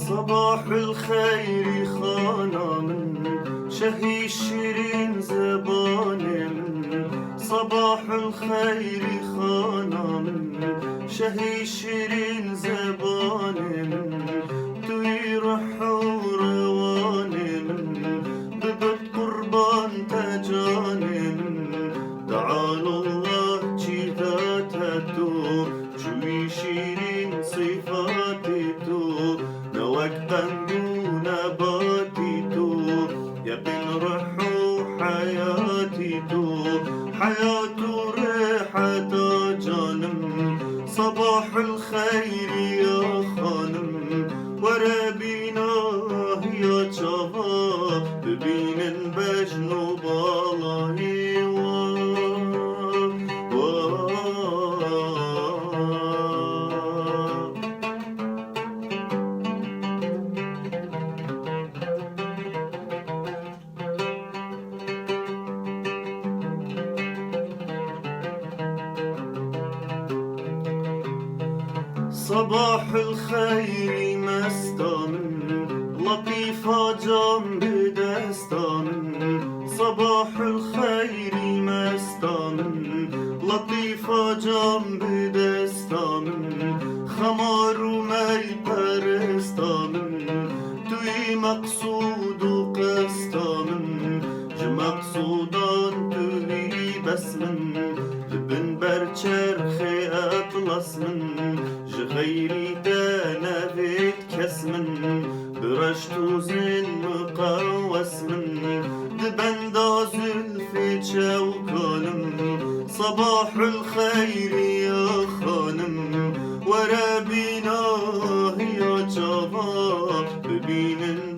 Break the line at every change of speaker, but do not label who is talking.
صباح الخير خانم شهي شيرين زبانم صباح الخير خانم شهي شيرين زبانم توي روح وروانم ببت قربان تجانم تعال الله جذاتتو شوي شيرين صفاتتو نواك بندو نباتتو يا بن روح حياتتو حياة ريحة جانم صباح الخير يا خانم ورابينا يا شباب ببين بجنو بالاني صباح الخير مستامن لطيفة جنب دستامن صباح الخير مستامن لطيفة جنب دستامن خمار ومي پرستامن توی مقصود و قستامن مقصودان توی بسمن لبن برچرخ اطلس من غيري تنافت كسمن برشتو زين مقوس من دبندا زلفي شوكانم صباح الخير يا خانم ورابينا يا شباب ببين